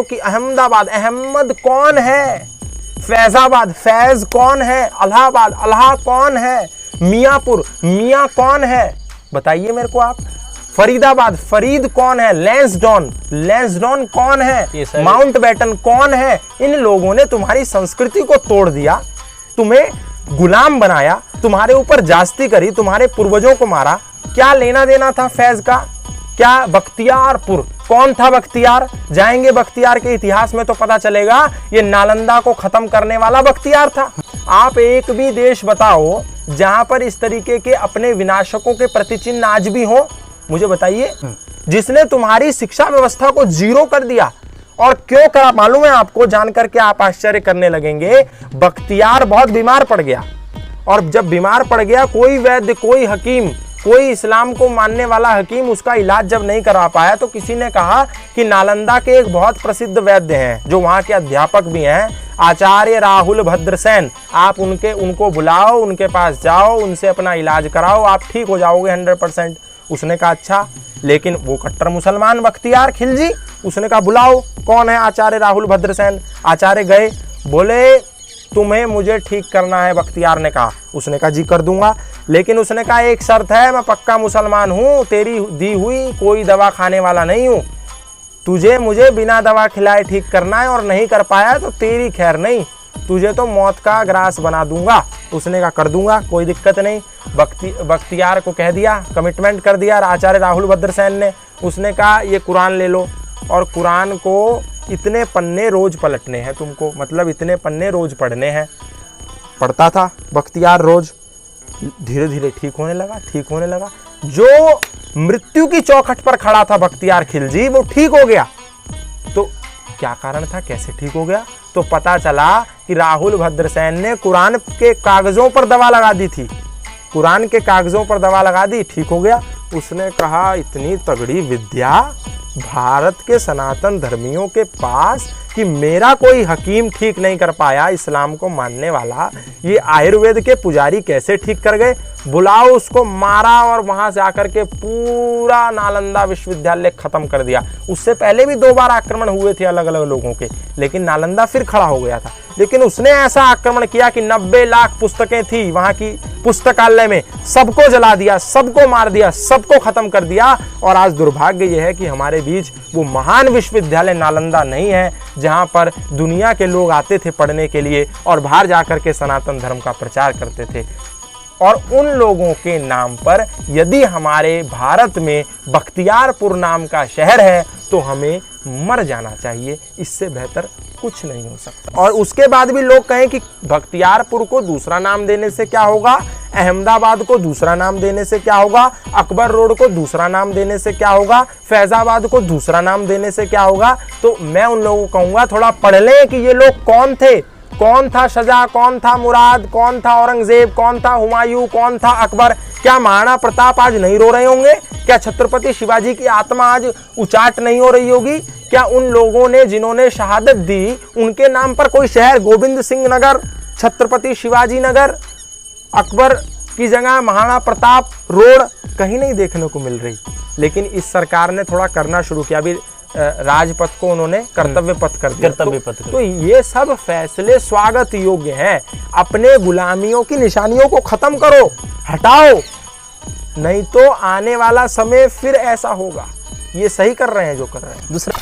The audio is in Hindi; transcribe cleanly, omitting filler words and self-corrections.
कि अहमदाबाद, अहमद कौन है? फैजाबाद, फैज कौन है? अलाहाबाद, अलाहा कौन है? मियापुर, मियां कौन है? बताइए मेरे को आप। फरीदाबाद, फरीद कौन है? लैंसडॉन, लैंसडॉन कौन है? माउंटबेटन कौन है? इन लोगों ने तुम्हारी संस्कृति को तोड़ दिया, तुम्हें गुलाम बनाया, तुम्हारे ऊपर जास्ती करी, तुम्हारे पूर्वजों को मारा। क्या लेना देना था फैज का? क्या बख्तियारपुर, कौन था बख्तियार? जाएंगे बख्तियार के इतिहास में तो पता चलेगा ये नालंदा को खत्म करने वाला बख्तियार था। आप एक भी देश बताओ जहां पर इस तरीके के अपने विनाशकों के प्रतिचिन्ह आज भी हो, मुझे बताइए। जिसने तुम्हारी शिक्षा व्यवस्था को जीरो कर दिया। और क्यों करा मालूम है आपको? जानकर के आप आश्चर्य करने लगेंगे। बख्तियार बहुत बीमार पड़ गया, और जब बीमार पड़ गया, कोई वैद्य, कोई हकीम, कोई इस्लाम को मानने वाला हकीम उसका इलाज जब नहीं करा पाया, तो किसी ने कहा कि नालंदा के एक बहुत प्रसिद्ध वैद्य हैं, जो वहां के अध्यापक भी हैं, आचार्य राहुल भद्रसेन, आप उनको बुलाओ, उनके पास जाओ, उनसे अपना इलाज कराओ, आप ठीक हो जाओगे 100%। उसने कहा अच्छा, लेकिन वो कट्टर मुसलमान बख्तियार खिलजी, उसने कहा बुलाओ, कौन है? आचार्य राहुल भद्रसेन। आचार्य गए, बोले तुम्हें मुझे ठीक करना है। बख्तियार ने कहा, उसने कहा जी कर दूंगा, लेकिन उसने कहा एक शर्त है, मैं पक्का मुसलमान हूं, तेरी दी हुई कोई दवा खाने वाला नहीं हूं, तुझे मुझे बिना दवा खिलाए ठीक करना है, और नहीं कर पाया तो तेरी खैर नहीं, तुझे तो मौत का ग्रास बना दूंगा। उसने कहा कर दूंगा, कोई दिक्कत नहीं। बख्तियार को कह दिया, कमिटमेंट कर दिया आचार्य राहुल भद्रसेन ने। उसने कहा ये कुरान ले लो, और कुरान को इतने पन्ने रोज पलटने हैं तुमको, मतलब इतने पन्ने रोज पढ़ने हैं। पढ़ता था बख्तियार रोज, धीरे धीरे ठीक होने लगा, ठीक होने लगा। जो मृत्यु की चौखट पर खड़ा था बख्तियार खिलजी, वो ठीक हो गया। तो क्या कारण था, कैसे ठीक हो गया? तो पता चला कि राहुल भद्रसेन ने कुरान के कागजों पर दवा लगा दी थी, कुरान के कागजों पर दवा लगा दी, ठीक हो गया। उसने कहा इतनी तगड़ी विद्या भारत के सनातन धर्मियों के पास कि मेरा कोई हकीम ठीक नहीं कर पाया, इस्लाम को मानने वाला, ये आयुर्वेद के पुजारी कैसे ठीक कर गए? बुलाओ उसको। मारा, और वहां से आकर के पूरा नालंदा विश्वविद्यालय खत्म कर दिया। उससे पहले भी 2 बार आक्रमण हुए थे अलग अलग लोगों के, लेकिन नालंदा फिर खड़ा हो गया था। लेकिन उसने ऐसा आक्रमण किया कि 90 लाख पुस्तकें थी वहां की पुस्तकालय में, सबको जला दिया, सबको मार दिया, सबको खत्म कर दिया। और आज दुर्भाग्य यह है कि हमारे बीच वो महान विश्वविद्यालय नालंदा नहीं है, जहां पर दुनिया के लोग आते थे पढ़ने के लिए और बाहर जाकर के सनातन धर्म का प्रचार करते थे। और उन लोगों के नाम पर यदि हमारे भारत में बख्तियारपुर नाम का शहर है, तो हमें मर जाना चाहिए, इससे बेहतर कुछ नहीं हो सकता। और उसके बाद भी लोग कहें कि बख्तियारपुर को दूसरा नाम देने से क्या होगा, अहमदाबाद को दूसरा नाम देने से क्या होगा, अकबर रोड को दूसरा नाम देने से क्या होगा, फैजाबाद को दूसरा नाम देने से क्या होगा। तो मैं उन लोगों को कहूंगा थोड़ा पढ़ लें कि ये लोग कौन थे, कौन था शाहजहां, कौन था मुराद, कौन था औरंगजेब, कौन था हुमायूं, कौन था अकबर। क्या महाराणा प्रताप आज नहीं रो रहे होंगे? क्या छत्रपति शिवाजी की आत्मा आज उचाट नहीं हो रही होगी? क्या उन लोगों ने जिन्होंने शहादत दी, उनके नाम पर कोई शहर, गोविंद सिंह नगर, छत्रपति शिवाजी नगर, अकबर की जगह महाराणा प्रताप रोड कहीं नहीं देखने को मिल रही? लेकिन इस सरकार ने थोड़ा करना शुरू किया, अभी राजपथ को उन्होंने कर्तव्य पथ कर दिया। तो ये सब फैसले स्वागत योग्य हैं। अपने गुलामियों की निशानियों को खत्म करो, हटाओ, नहीं तो आने वाला समय फिर ऐसा होगा। ये सही कर रहे हैं जो कर रहे हैं। दूसरा